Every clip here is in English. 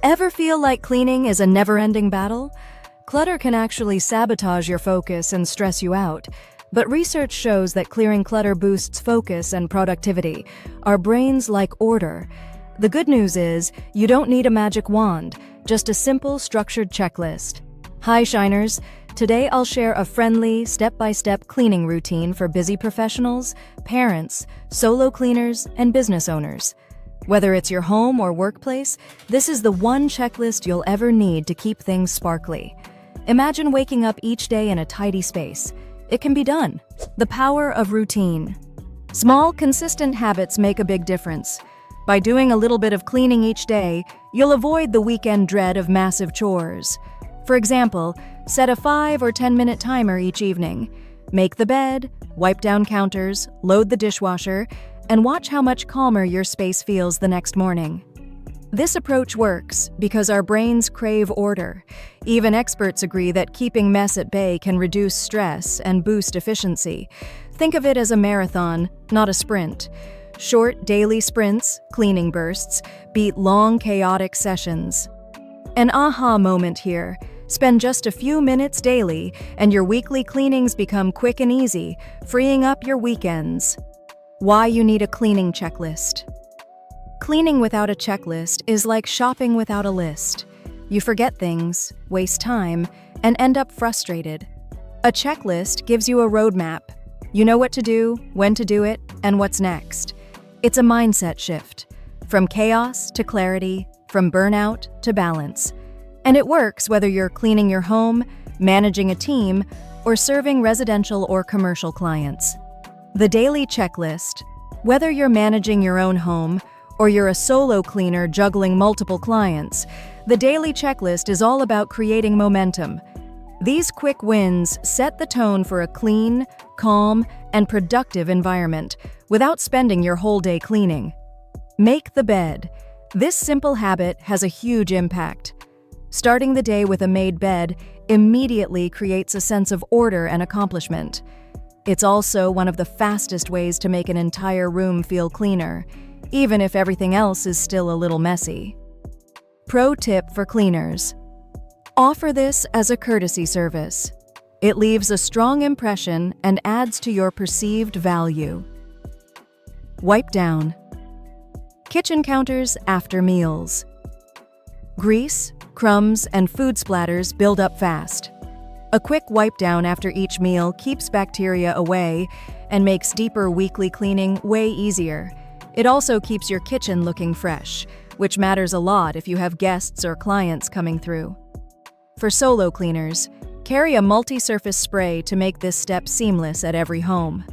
Ever feel like cleaning is a never-ending battle? Clutter can actually sabotage your focus and stress you out. But research shows that clearing clutter boosts focus and productivity. Our brains like order. The good news is, you don't need a magic wand, just a simple, structured checklist. Hi, Shiners! Today I'll share a friendly, step-by-step cleaning routine for busy professionals, parents, solo cleaners, and business owners. Whether it's your home or workplace, this is the one checklist you'll ever need to keep things sparkly. Imagine waking up each day in a tidy space. It can be done. The power of routine. Small, consistent habits make a big difference. By doing a little bit of cleaning each day, you'll avoid the weekend dread of massive chores. For example, set a 5 or 10-minute timer each evening. Make the bed, wipe down counters, load the dishwasher, and watch how much calmer your space feels the next morning. This approach works because our brains crave order. Even experts agree that keeping mess at bay can reduce stress and boost efficiency. Think of it as a marathon, not a sprint. Short daily sprints, cleaning bursts, beat long chaotic sessions. An aha moment here. Spend just a few minutes daily, and your weekly cleanings become quick and easy, freeing up your weekends. Why you need a cleaning checklist. Cleaning without a checklist is like shopping without a list. You forget things, waste time, and end up frustrated. A checklist gives you a roadmap. You know what to do, when to do it, and what's next. It's a mindset shift. From chaos to clarity, from burnout to balance. And it works whether you're cleaning your home, managing a team, or serving residential or commercial clients. The daily checklist. Whether you're managing your own home or you're a solo cleaner juggling multiple clients, the daily checklist is all about creating momentum. These quick wins set the tone for a clean, calm, and productive environment without spending your whole day cleaning. Make the bed. This simple habit has a huge impact. Starting the day with a made bed immediately creates a sense of order and accomplishment. It's also one of the fastest ways to make an entire room feel cleaner, even if everything else is still a little messy. Pro tip for cleaners. Offer this as a courtesy service. It leaves a strong impression and adds to your perceived value. Wipe down. Kitchen counters after meals. Grease, crumbs, and food splatters build up fast. A quick wipe down after each meal keeps bacteria away and makes deeper weekly cleaning way easier. It also keeps your kitchen looking fresh, which matters a lot if you have guests or clients coming through. For solo cleaners, carry a multi-surface spray to make this step seamless at every home.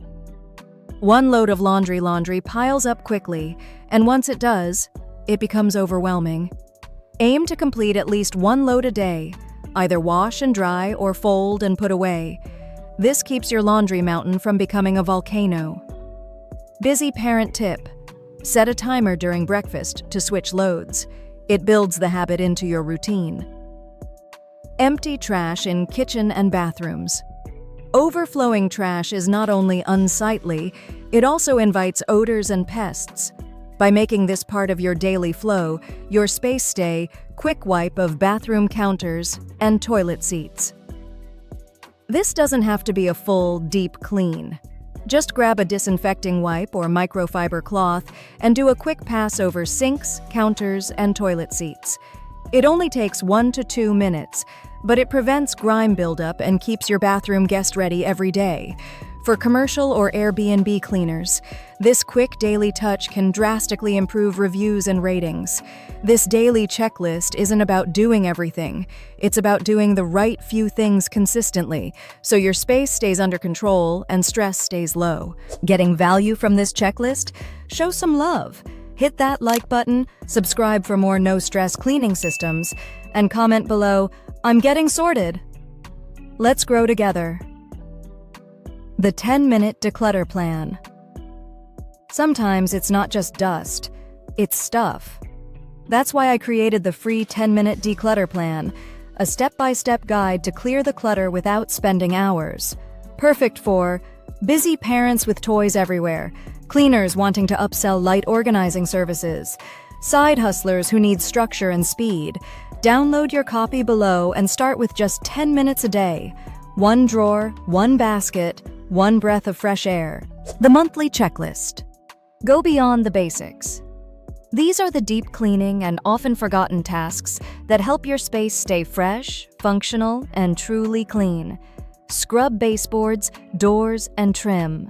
One load of laundry piles up quickly, and once it does, it becomes overwhelming. Aim to complete at least one load a day, either wash and dry or fold and put away. This keeps your laundry mountain from becoming a volcano. Busy parent tip. Set a timer during breakfast to switch loads. It builds the habit into your routine. Empty trash in kitchen and bathrooms. Overflowing trash is not only unsightly, it also invites odors and pests. By making this part of your daily flow, your space stay quick wipe of bathroom counters and toilet seats. This doesn't have to be a full, deep clean. Just grab a disinfecting wipe or microfiber cloth and do a quick pass over sinks, counters, and toilet seats. It only takes 1 to 2 minutes, but it prevents grime buildup and keeps your bathroom guest ready every day. For commercial or Airbnb cleaners, this quick daily touch can drastically improve reviews and ratings. This daily checklist isn't about doing everything. It's about doing the right few things consistently, so your space stays under control and stress stays low. Getting value from this checklist? Show some love. Hit that like button, subscribe for more no-stress cleaning systems, and comment below, "I'm getting sorted." Let's grow together. The 10-minute declutter plan. Sometimes it's not just dust, it's stuff. That's why I created the free 10-minute declutter plan, a step-by-step guide to clear the clutter without spending hours. Perfect for busy parents with toys everywhere, cleaners wanting to upsell light organizing services, Side hustlers who need structure and speed, download your copy below and start with just 10 minutes a day. One drawer, one basket, one breath of fresh air. The monthly checklist. Go beyond the basics. These are the deep cleaning and often forgotten tasks that help your space stay fresh, functional, and truly clean. Scrub baseboards, doors, and trim.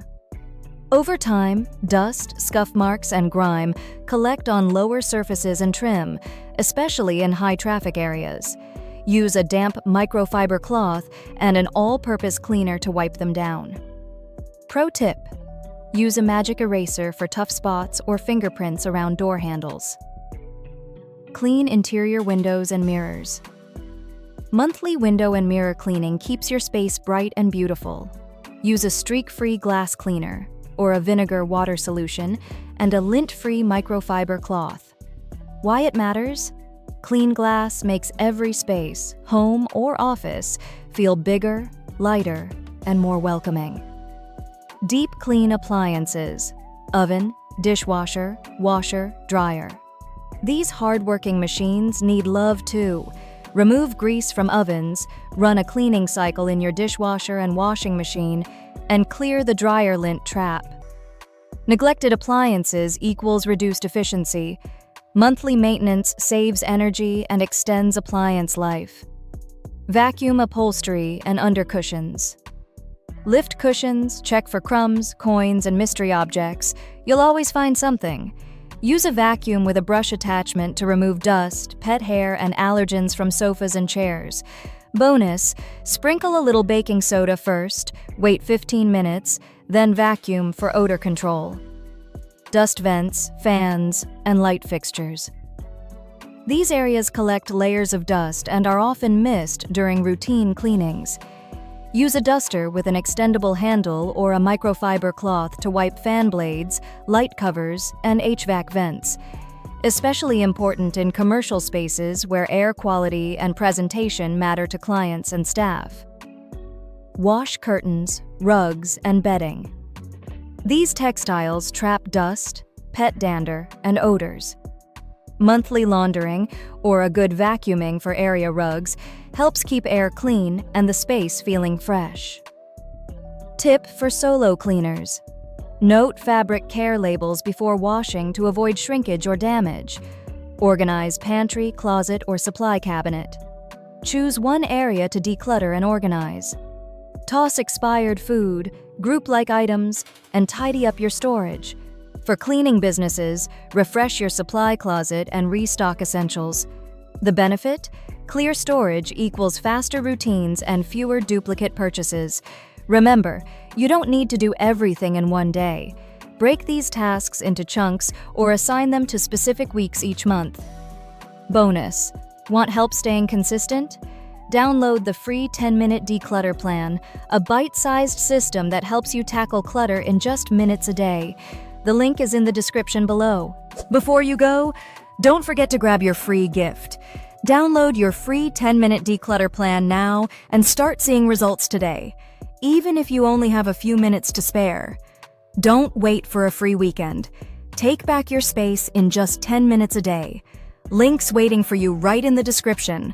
Over time, dust, scuff marks, and grime collect on lower surfaces and trim, especially in high-traffic areas. Use a damp microfiber cloth and an all-purpose cleaner to wipe them down. Pro tip: use a magic eraser for tough spots or fingerprints around door handles. Clean interior windows and mirrors. Monthly window and mirror cleaning keeps your space bright and beautiful. Use a streak-free glass cleaner, or a vinegar water solution, and a lint-free microfiber cloth. Why it matters? Clean glass makes every space, home or office, feel bigger, lighter, and more welcoming. Deep clean appliances: oven, dishwasher, washer, dryer. These hard-working machines need love too. Remove grease from ovens, run a cleaning cycle in your dishwasher and washing machine, and clear the dryer lint trap. Neglected appliances equals reduced efficiency. Monthly maintenance saves energy and extends appliance life. Vacuum upholstery and undercushions. Lift cushions, check for crumbs, coins, and mystery objects. You'll always find something. Use a vacuum with a brush attachment to remove dust, pet hair, and allergens from sofas and chairs. Bonus: sprinkle a little baking soda first, wait 15 minutes, then vacuum for odor control. Dust vents, fans, and light fixtures. These areas collect layers of dust and are often missed during routine cleanings. Use a duster with an extendable handle or a microfiber cloth to wipe fan blades, light covers, and HVAC vents. Especially important in commercial spaces where air quality and presentation matter to clients and staff. Wash curtains, rugs, and bedding. These textiles trap dust, pet dander, and odors. Monthly laundering, or a good vacuuming for area rugs, helps keep air clean and the space feeling fresh. Tip for solo cleaners: note fabric care labels before washing to avoid shrinkage or damage. Organize pantry, closet, or supply cabinet. Choose one area to declutter and organize. Toss expired food, group like items, and tidy up your storage. For cleaning businesses, refresh your supply closet and restock essentials. The benefit? Clear storage equals faster routines and fewer duplicate purchases. Remember, you don't need to do everything in one day. Break these tasks into chunks or assign them to specific weeks each month. Bonus: want help staying consistent? Download the free 10-minute declutter plan, a bite-sized system that helps you tackle clutter in just minutes a day. The link is in the description below. Before you go, don't forget to grab your free gift. Download your free 10-minute declutter plan now and start seeing results today, even if you only have a few minutes to spare. Don't wait for a free weekend. Take back your space in just 10 minutes a day. Links waiting for you right in the description.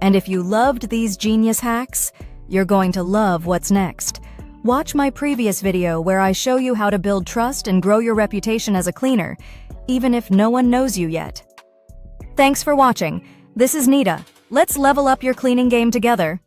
And if you loved these genius hacks, you're going to love what's next. Watch my previous video where I show you how to build trust and grow your reputation as a cleaner, even if no one knows you yet. Thanks for watching. This is Nita. Let's level up your cleaning game together.